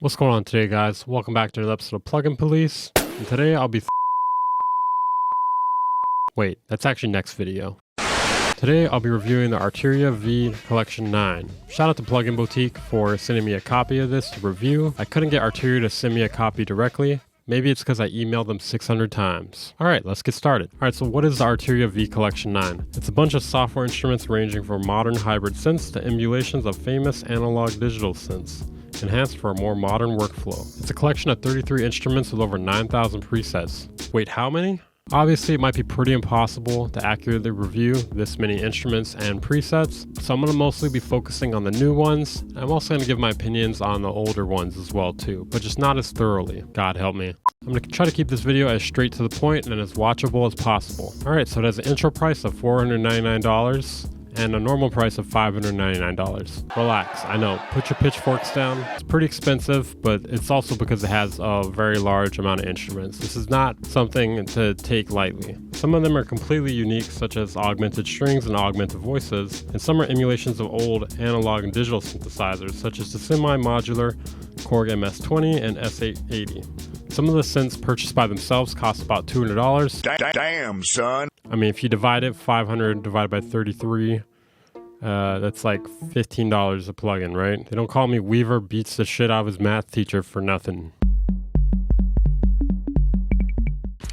What's going on today, guys? Welcome back to another episode of Plugin Police. And today I'll be wait, that's actually next video. Today I'll be reviewing the Arturia V Collection 9. Shout out to Plugin Boutique for sending me a copy of this to review. I couldn't get Arturia to send me a copy directly. Maybe it's because I emailed them 600 times. Alright, let's get started. Alright, so what is the Arturia V Collection 9? It's a bunch of software instruments ranging from modern hybrid synths to emulations of famous analog digital synths, enhanced for a more modern workflow. It's a collection of 33 instruments with over 9,000 presets. Wait, how many? Obviously, it might be pretty impossible to accurately review this many instruments and presets, so I'm going to mostly be focusing on the new ones. I'm also going to give my opinions on the older ones as well too, but just not as thoroughly. God help me. I'm going to try to keep this video as straight to the point and as watchable as possible. Alright, so it has an intro price of $499. And a normal price of $599. Relax, I know, put your pitchforks down. It's pretty expensive, but it's also because it has a very large amount of instruments. This is not something to take lightly. Some of them are completely unique, such as augmented strings and augmented voices, and some are emulations of old analog and digital synthesizers, such as the semi-modular Korg MS-20 and S880. Some of the synths purchased by themselves cost about $200. Damn, son. I mean, if you divide it, 500 divided by 33, that's like $15 a plugin, right? They don't call me Weaver beats the shit out of his math teacher for nothing.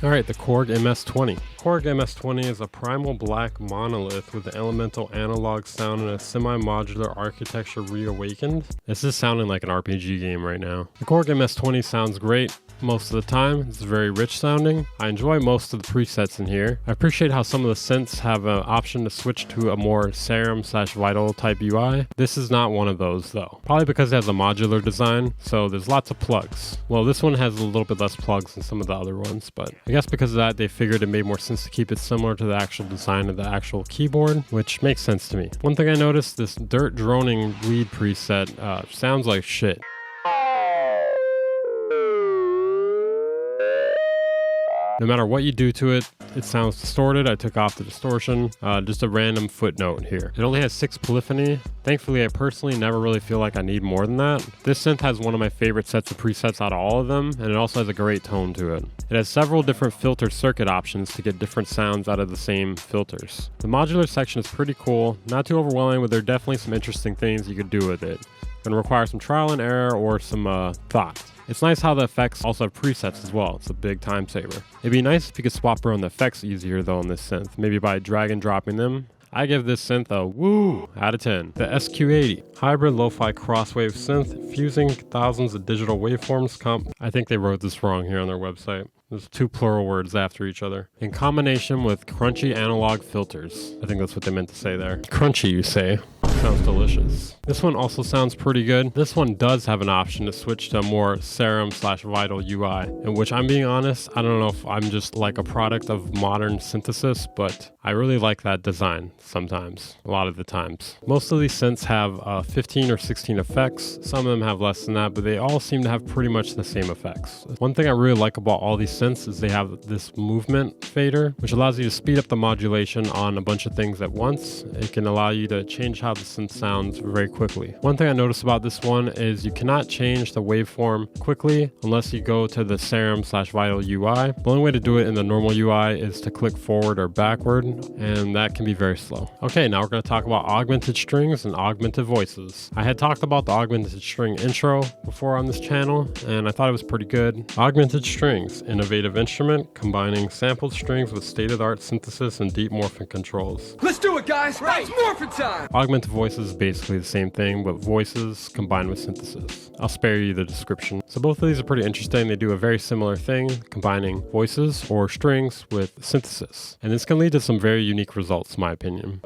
Alright, the Korg MS-20. Korg MS-20 is a primal black monolith with the elemental analog sound and a semi-modular architecture reawakened. This is sounding like an RPG game right now. The Korg MS-20 sounds great most of the time. It's very rich sounding. I enjoy most of the presets in here. I appreciate how some of the synths have an option to switch to a more serum/vital type UI. This is not one of those though. Probably because it has a modular design, so there's lots of plugs. Well, this one has a little bit less plugs than some of the other ones, but I guess because of that, they figured it made more sense to keep it similar to the actual design of the actual keyboard, which makes sense to me. One thing I noticed, this dirt droning lead preset sounds like shit. No matter what you do to it, it sounds distorted. I took off the distortion. Just a random footnote here. It only has 6 polyphony. Thankfully, I personally never really feel like I need more than that. This synth has one of my favorite sets of presets out of all of them, and it also has a great tone to it. It has several different filter circuit options to get different sounds out of the same filters. The modular section is pretty cool, not too overwhelming, but there are definitely some interesting things you could do with it. Gonna require some trial and error or some thought. It's nice how the effects also have presets as well. It's a big time saver. It'd be nice if you could swap around the effects easier though on this synth, maybe by drag and dropping them. I give this synth a woo out of 10. The SQ80, hybrid lo-fi crosswave synth fusing thousands of digital waveforms. I think they wrote this wrong here on their website. There's 2 plural words after each other. In combination with crunchy analog filters. I think that's what they meant to say there. Crunchy, you say? Sounds delicious. This one also sounds pretty good. This one does have an option to switch to a more serum/vital UI, in which I'm being honest, I don't know if I'm just like a product of modern synthesis, but I really like that design sometimes, a lot of the times. Most of these synths have 15 or 16 effects. Some of them have less than that, but they all seem to have pretty much the same effects. One thing I really like about all these synths is they have this movement fader, which allows you to speed up the modulation on a bunch of things at once. It can allow you to change how the synth sounds very quickly. One thing I noticed about this one is you cannot change the waveform quickly unless you go to the serum/vital UI. The only way to do it in the normal UI is to click forward or backward, and that can be very slow. Okay, now we're going to talk about augmented strings and augmented voices. I had talked about the augmented string intro before on this channel, and I thought it was pretty good. Augmented strings, innovative instrument combining sampled strings with state-of-the-art synthesis and deep morphing controls. Let's do it, guys! Right. It's morphin' time! Augmented voices is basically the same thing, but voices combined with synthesis. I'll spare you the description. So both of these are pretty interesting. They do a very similar thing, combining voices or strings with synthesis. And this can lead to some very unique results, in my opinion.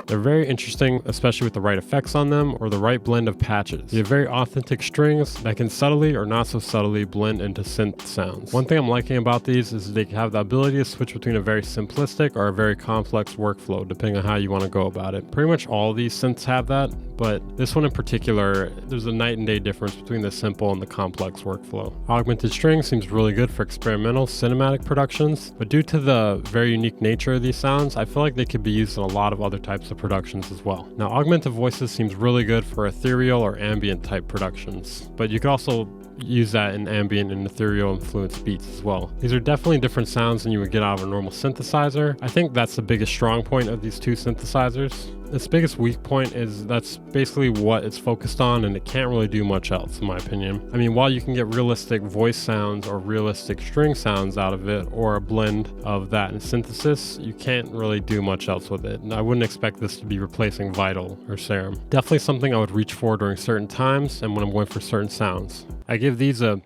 They're very interesting, especially with the right effects on them or the right blend of patches. You have very authentic strings that can subtly or not so subtly blend into synth sounds. One thing I'm liking about these is they have the ability to switch between a very simplistic or a very complex workflow, depending on how you want to go about it. Pretty much all these synths have that, but this one in particular, there's a night and day difference between the simple and the complex workflow. Augmented string seems really good for experimental cinematic productions, but due to the very unique nature of these sounds, I feel like they could be used in a lot of other types types of productions as well. Now, augmented voices seems really good for ethereal or ambient type productions, but you could also use that in ambient and ethereal influenced beats as well. These are definitely different sounds than you would get out of a normal synthesizer. I think that's the biggest strong point of these two synthesizers. Its biggest weak point is that's basically what it's focused on, and it can't really do much else, in my opinion. I mean, while you can get realistic voice sounds or realistic string sounds out of it, or a blend of that and synthesis, you can't really do much else with it. And I wouldn't expect this to be replacing Vital or Serum. Definitely something I would reach for during certain times and when I'm going for certain sounds. I give these a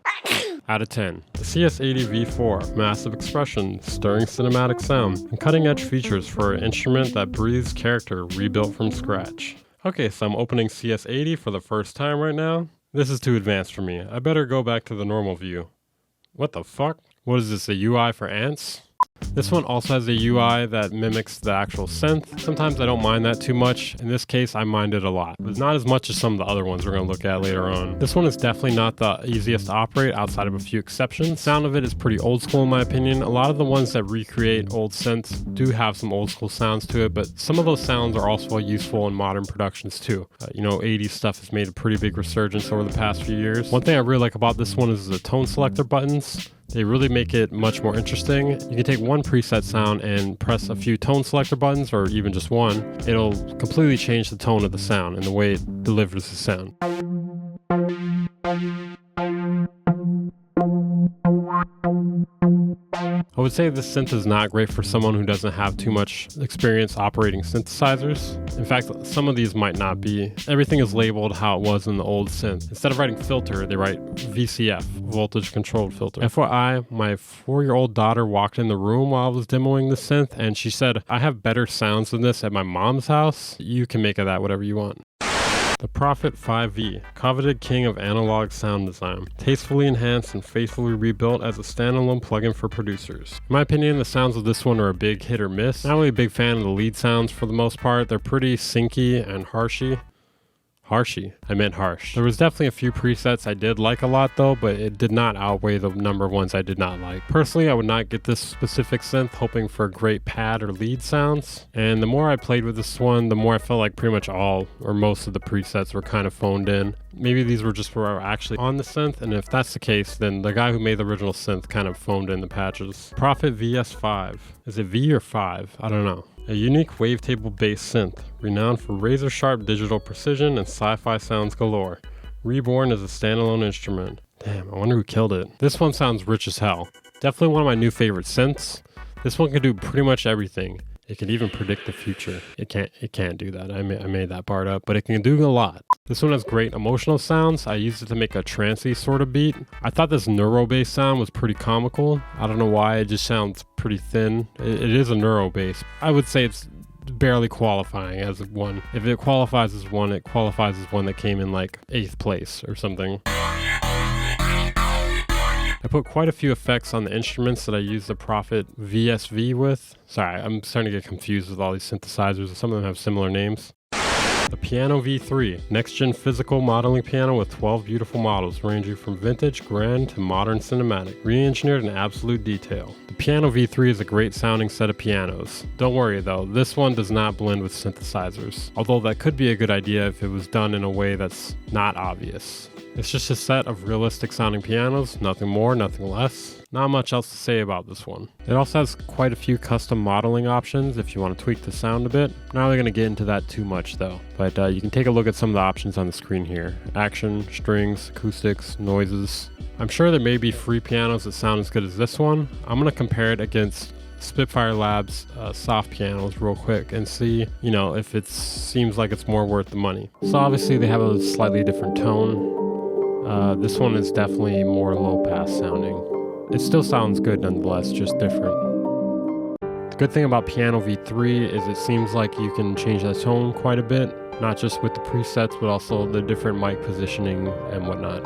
out of 10. The CS80 V4, massive expression, stirring cinematic sound, and cutting edge features for an instrument that breathes character rebuilt from scratch. Okay, so I'm opening CS80 for the first time right now. This is too advanced for me. I better go back to the normal view. What the fuck? What is this, a UI for ants? This one also has a UI that mimics the actual synth. Sometimes I don't mind that too much. In this case, I mind it a lot, but not as much as some of the other ones we're going to look at later on. This one is definitely not the easiest to operate outside of a few exceptions. Sound of it is pretty old school in my opinion. A lot of the ones that recreate old synths do have some old school sounds to it, but some of those sounds are also useful in modern productions too. 80s stuff has made a pretty big resurgence over the past few years. One thing I really like about this one is the tone selector buttons. They really make it much more interesting. You can take one preset sound and press a few tone selector buttons, or even just one. It'll completely change the tone of the sound and the way it delivers the sound. I would say this synth is not great for someone who doesn't have too much experience operating synthesizers. In fact, some of these might not be. Everything is labeled how it was in the old synth. Instead of writing filter, they write VCF, voltage controlled filter. FYI, my 4-year-old daughter walked in the room while I was demoing the synth, and she said, "I have better sounds than this at my mom's house. You can make of that whatever you want." The Prophet 5V, coveted king of analog sound design, tastefully enhanced and faithfully rebuilt as a standalone plugin for producers. In my opinion, the sounds of this one are a big hit or miss. Not really a big fan of the lead sounds for the most part. They're pretty synchy and harshy. I meant harsh. There was definitely a few presets I did like a lot though, but it did not outweigh the number of ones I did not like. Personally, I would not get this specific synth hoping for great pad or lead sounds. And the more I played with this one, the more I felt like pretty much all or most of the presets were kind of phoned in. Maybe these were just were actually on the synth, and if that's the case, then the guy who made the original synth kind of phoned in the patches. Prophet VS5. Is it V or 5? I don't know. A unique wavetable-based synth, renowned for razor-sharp digital precision and sci-fi sounds galore. Reborn as a standalone instrument. Damn, I wonder who killed it. This one sounds rich as hell. Definitely one of my new favorite synths. This one can do pretty much everything. It can even predict the future. It can't do that. I made that part up, but it can do a lot. This one has great emotional sounds. I used it to make a trancey sort of beat. I thought this neuro-based sound was pretty comical. I don't know why, it just sounds pretty thin. It is a neuro-based. I would say it's barely qualifying as one. If it qualifies as one, it qualifies as one that came in like 8th place or something. I put quite a few effects on the instruments that I use the Prophet VSV with. Sorry, I'm starting to get confused with all these synthesizers. Some of them have similar names. The Piano V3, next-gen physical modeling piano with 12 beautiful models ranging from vintage, grand to modern cinematic, re-engineered in absolute detail. The Piano V3 is a great sounding set of pianos. Don't worry though, this one does not blend with synthesizers, although that could be a good idea if it was done in a way that's not obvious. It's just a set of realistic sounding pianos, nothing more, nothing less. Not much else to say about this one. It also has quite a few custom modeling options if you want to tweak the sound a bit. Not really going to get into that too much though, but you can take a look at some of the options on the screen here. Action, strings, acoustics, noises. I'm sure there may be free pianos that sound as good as this one. I'm going to compare it against Spitfire Labs soft pianos real quick and see, if it seems like it's more worth the money. So obviously they have a slightly different tone. This one is definitely more low pass sounding. It still sounds good nonetheless, just different. The good thing about Piano V3 is it seems like you can change the tone quite a bit, not just with the presets, but also the different mic positioning and whatnot.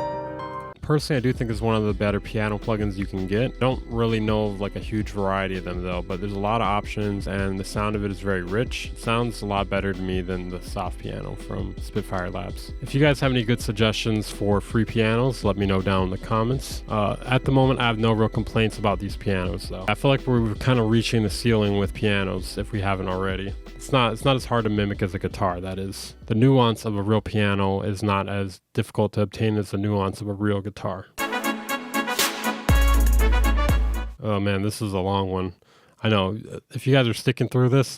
Personally, I do think it's one of the better piano plugins you can get. Don't really know of like a huge variety of them though, but there's a lot of options and the sound of it is very rich. It sounds a lot better to me than the soft piano from Spitfire Labs. If you guys have any good suggestions for free pianos, let me know down in the comments. At the moment, I have no real complaints about these pianos though. I feel like we're kind of reaching the ceiling with pianos if we haven't already. It's it's not as hard to mimic as a guitar, that is. The nuance of a real piano is not as difficult to obtain as the nuance of a real guitar. Oh man, this is a long one. I know, if you guys are sticking through this,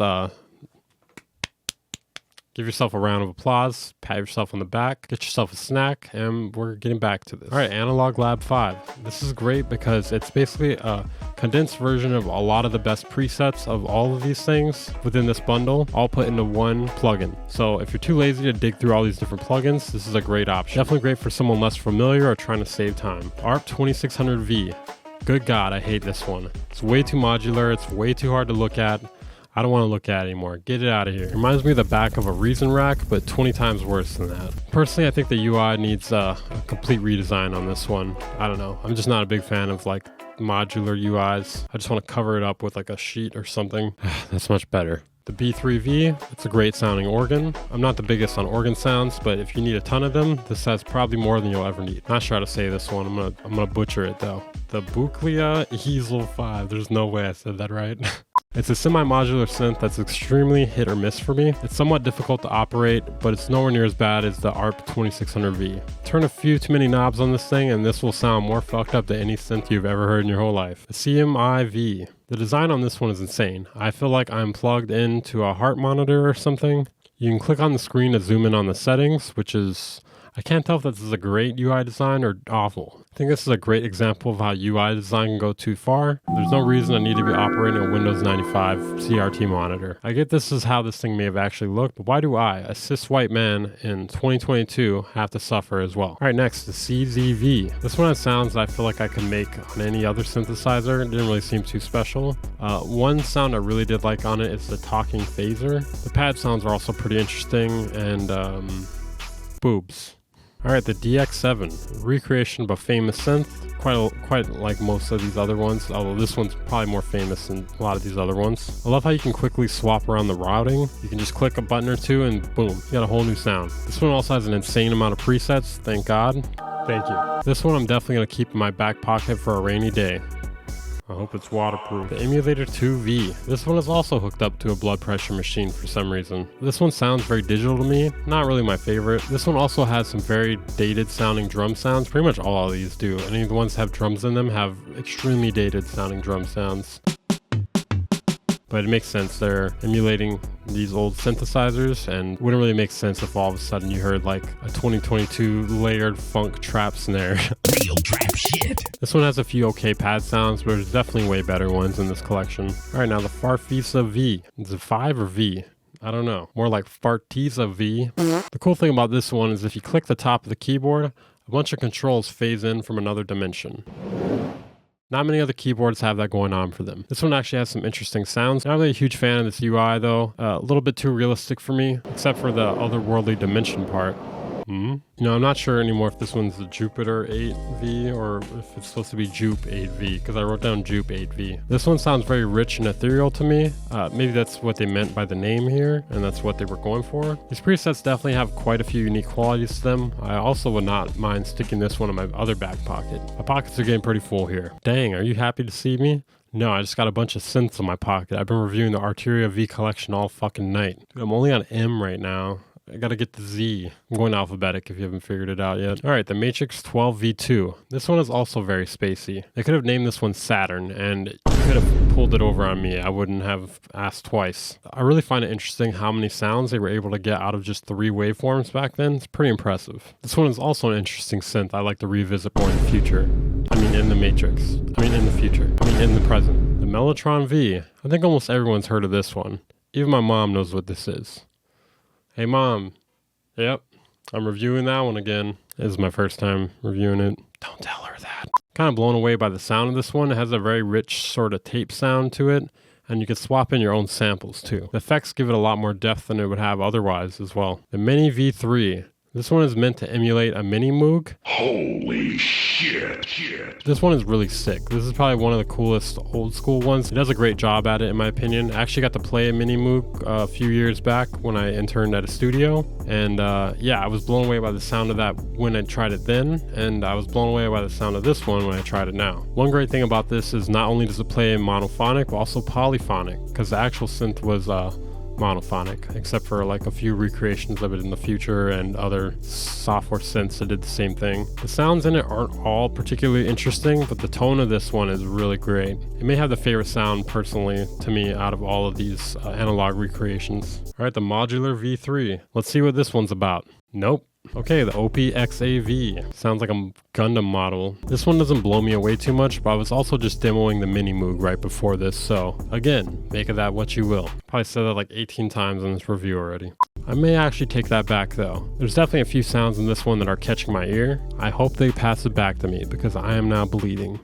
give yourself a round of applause, pat yourself on the back, get yourself a snack, and we're getting back to this. All right, Analog Lab 5. This is great because it's basically a condensed version of a lot of the best presets of all of these things within this bundle, all put into one plugin. So if you're too lazy to dig through all these different plugins, this is a great option. Definitely great for someone less familiar or trying to save time. ARP 2600V. Good God, I hate this one. It's way too modular, it's way too hard to look at. I don't want to look at it anymore. Get it out of here. It reminds me of the back of a Reason rack, but 20 times worse than that. Personally, I think the UI needs a complete redesign on this one. I don't know. I'm just not a big fan of like modular UIs. I just want to cover it up with like a sheet or something. That's much better. The B3V, it's a great sounding organ. I'm not the biggest on organ sounds, but if you need a ton of them, this has probably more than you'll ever need. Not sure how to say this one. I'm gonna butcher it though. The Buchlia Easel 5. There's no way I said that right. It's a semi-modular synth that's extremely hit or miss for me. It's somewhat difficult to operate, but it's nowhere near as bad as the ARP 2600V. Turn a few too many knobs on this thing and this will sound more fucked up than any synth you've ever heard in your whole life. The CMI-V. The design on this one is insane. I feel like I'm plugged into a heart monitor or something. You can click on the screen to zoom in on the settings, which is... I can't tell if this is a great UI design or awful. I think this is a great example of how UI design can go too far. There's no reason I need to be operating a Windows 95 CRT monitor. I get this is how this thing may have actually looked, but why do I, a cis white man in 2022, have to suffer as well? Alright, next, the CZV. This one has sounds that I feel like I could make on any other synthesizer. It didn't really seem too special. One sound I really did like on it is the talking phaser. The pad sounds are also pretty interesting, and boobs. Alright, the DX7, recreation of a famous synth, quite like most of these other ones, although this one's probably more famous than a lot of these other ones. I love how you can quickly swap around the routing. You can just click a button or two and boom, you got a whole new sound. This one also has an insane amount of presets, thank God. Thank you. This one I'm definitely going to keep in my back pocket for a rainy day. I hope it's waterproof. The Emulator 2V. This one is also hooked up to a blood pressure machine for some reason. This one sounds very digital to me. Not really my favorite. This one also has some very dated sounding drum sounds. Pretty much all of these do. Any of the ones that have drums in them have extremely dated sounding drum sounds. But it makes sense. They're emulating these old synthesizers, and it wouldn't really make sense if all of a sudden you heard like a 2022 layered funk trap snare. Real trap shit. This one has a few okay pad sounds, but there's definitely way better ones in this collection. All right, now the Farfisa V. Is it 5 or V? I don't know. More like Fartisa V. The cool thing about this one is if you click the top of the keyboard, a bunch of controls phase in from another dimension. Not many other keyboards have that going on for them. This one actually has some interesting sounds. Not really a huge fan of this UI though. A little bit too realistic for me, except for the otherworldly dimension part. You know, I'm not sure anymore if this one's the Jupiter 8V or if it's supposed to be Jupe 8V, because I wrote down Jupe 8V. This one sounds very rich and ethereal to me. Maybe that's what they meant by the name here, and that's what they were going for. These presets definitely have quite a few unique qualities to them. I also would not mind sticking this one in my other back pocket. My pockets are getting pretty full here. Dang, are you happy to see me? No, I just got a bunch of synths in my pocket. I've been reviewing the Arturia V collection all fucking night. Dude, I'm only on M right now. I gotta get the Z. I'm going alphabetic if you haven't figured it out yet. Alright, the Matrix 12V2. This one is also very spacey. They could have named this one Saturn, and you could have pulled it over on me. I wouldn't have asked twice. I really find it interesting how many sounds they were able to get out of just 3 waveforms back then. It's pretty impressive. This one is also an interesting synth I like to revisit more in the future. I mean in the Matrix. I mean in the future. I mean in the present. The Mellotron V. I think almost everyone's heard of this one. Even my mom knows what this is. Hey mom, yep, I'm reviewing that one again. This is my first time reviewing it. Don't tell her that. Kind of blown away by the sound of this one. It has a very rich sort of tape sound to it, and you can swap in your own samples too. The effects give it a lot more depth than it would have otherwise as well. The Mini V3. This one is meant to emulate a Mini Moog. Holy shit. This one is really sick. This is probably one of the coolest old school ones. It does a great job at it in my opinion. I actually got to play a Mini Moog a few years back when I interned at a studio. And yeah, I was blown away by the sound of that when I tried it then. And I was blown away by the sound of this one when I tried it now. One great thing about this is not only does it play monophonic, but also polyphonic. Because the actual synth was monophonic, except for like a few recreations of it in the future and other software synths that did the same thing. The sounds in it aren't all particularly interesting, but the tone of this one is really great. It may have the favorite sound personally to me out of all of these analog recreations. All right, the modular V3. Let's see what this one's about. Nope. Okay, the OPXAV. Sounds like a Gundam model. This one doesn't blow me away too much, but I was also just demoing the Mini Moog right before this, so again, make of that what you will. Probably said that like 18 times in this review already. I may actually take that back though. There's definitely a few sounds in this one that are catching my ear. I hope they pass it back to me because I am now bleeding.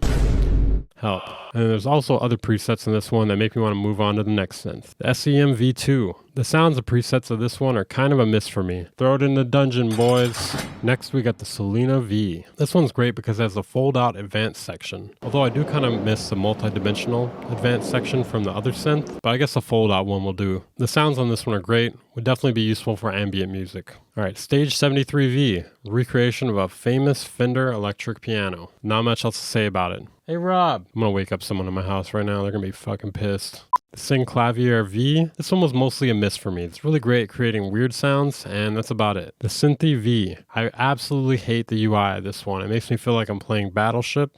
Help. And there's also other presets in this one that make me want to move on to the next synth. The SEM V2. The sounds and presets of this one are kind of a miss for me. Throw it in the dungeon, boys. Next we got the Selena V. This one's great because it has a fold out advanced section. Although I do kind of miss the multi-dimensional advanced section from the other synth, but I guess a fold out one will do. The sounds on this one are great. Would definitely be useful for ambient music. Alright, Stage 73V. Recreation of a famous Fender electric piano. Not much else to say about it. Hey Rob! I'm gonna wake up someone in my house right now. They're gonna be fucking pissed. The Synclavier V. This one was mostly a miss for me. It's really great at creating weird sounds, and that's about it. The Synthy V. I absolutely hate the UI of this one. It makes me feel like I'm playing Battleship.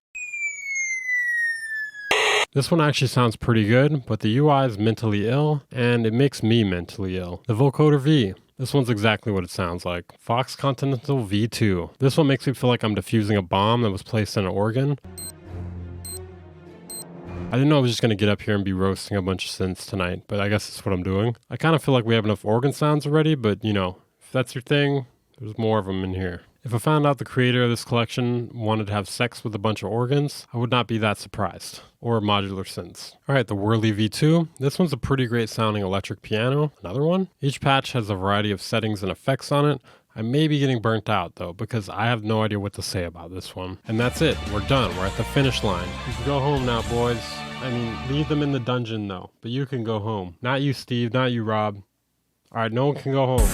This one actually sounds pretty good, but the UI is mentally ill, and it makes me mentally ill. The Vocoder V. This one's exactly what it sounds like. Fox Continental V2. This one makes me feel like I'm defusing a bomb that was placed in an organ. I didn't know I was just going to get up here and be roasting a bunch of synths tonight, but I guess that's what I'm doing. I kind of feel like we have enough organ sounds already, but you know, if that's your thing, there's more of them in here. If I found out the creator of this collection wanted to have sex with a bunch of organs, I would not be that surprised. Or modular synths. Alright, the Whirly V2. This one's a pretty great sounding electric piano. Another one. Each patch has a variety of settings and effects on it. I may be getting burnt out though, because I have no idea what to say about this one. And that's it. We're done. We're at the finish line. You can go home now, boys. I mean, leave them in the dungeon though, but you can go home. Not you, Steve. Not you, Rob. Alright, no one can go home.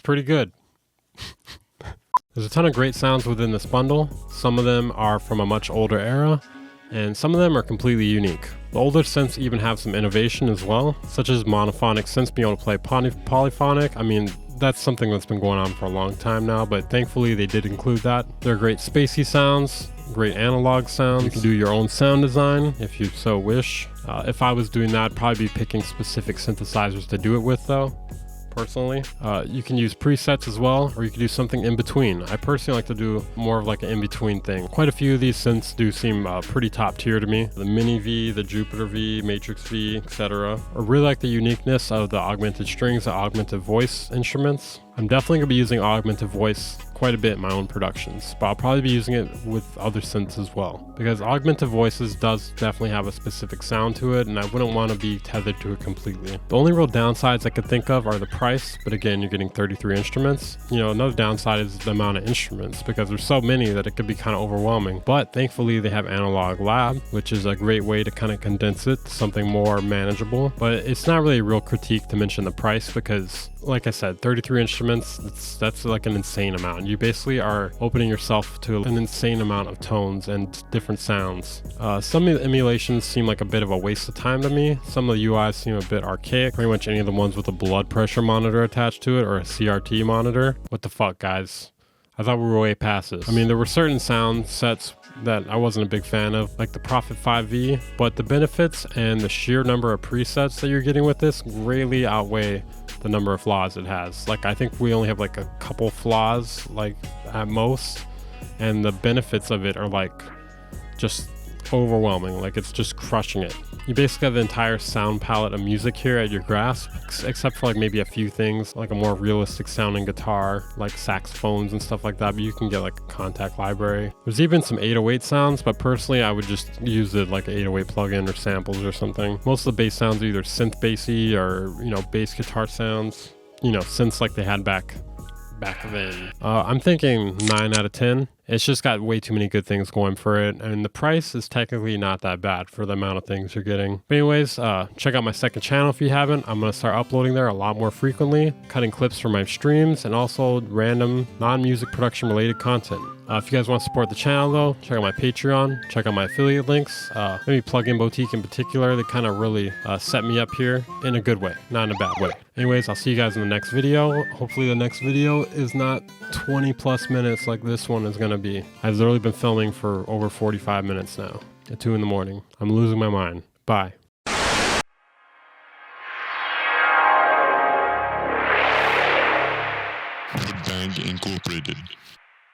Pretty good. There's a ton of great sounds within this bundle. Some of them are from a much older era, and some of them are completely unique. The older synths even have some innovation as well, such as monophonic synths being able to play polyphonic. I mean, that's something that's been going on for a long time now, but thankfully they did include that. They're great spacey sounds, great analog sounds. You can do your own sound design if you so wish. If I was doing that, I'd probably be picking specific synthesizers to do it with though. Personally, you can use presets as well, or you can do something in between. I personally like to do more of like an in-between thing. Quite a few of these synths do seem pretty top tier to me. The Mini V, the Jupiter V, Matrix V, etc. I really like the uniqueness of the augmented strings, the augmented voice instruments. I'm definitely going to be using augmented voice quite a bit in my own productions, but I'll probably be using it with other synths as well, because augmented voices does definitely have a specific sound to it, and I wouldn't want to be tethered to it completely. The only real downsides I could think of are the price, but again, you're getting 33 instruments. You know, another downside is the amount of instruments, because there's so many that it could be kind of overwhelming, but thankfully they have Analog Lab, which is a great way to kind of condense it to something more manageable. But it's not really a real critique to mention the price, because like I said, 33 instruments instruments, that's like an insane amount. You basically are opening yourself to an insane amount of tones and different sounds. Some of the emulations seem like a bit of a waste of time to me. Some of the UIs seem a bit archaic. Pretty much any of the ones with a blood pressure monitor attached to it or a CRT monitor. What the fuck, guys? I thought we were way past this. I mean, there were certain sound sets that I wasn't a big fan of, like the Prophet 5V, but the benefits and the sheer number of presets that you're getting with this greatly outweigh the number of flaws it has. Like, I think we only have like a couple flaws, like at most, and the benefits of it are like just overwhelming. Like, it's just crushing it. You basically have the entire sound palette of music here at your grasp, except for like maybe a few things, like a more realistic sounding guitar, like saxophones and stuff like that, but you can get like a contact library. There's even some 808 sounds, but personally I would just use it like an 808 plugin or samples or something. Most of the bass sounds are either synth bassy or, you know, bass guitar sounds, you know, synths like they had back then. I'm thinking 9 out of 10. It's just got way too many good things going for it, and the price is technically not that bad for the amount of things you're getting. But anyways, check out my second channel if you haven't. I'm going to start uploading there a lot more frequently, cutting clips from my streams, and also random non-music production related content. If you guys want to support the channel though, check out my Patreon, check out my affiliate links, maybe Plugin Boutique in particular. They kind of really set me up here in a good way, not in a bad way. Anyways, I'll see you guys in the next video. Hopefully the next video is not 20 plus minutes like this one is going to be. I've literally been filming for over 45 minutes now at 2 in the morning. I'm losing my mind. Bye. Band Incorporated.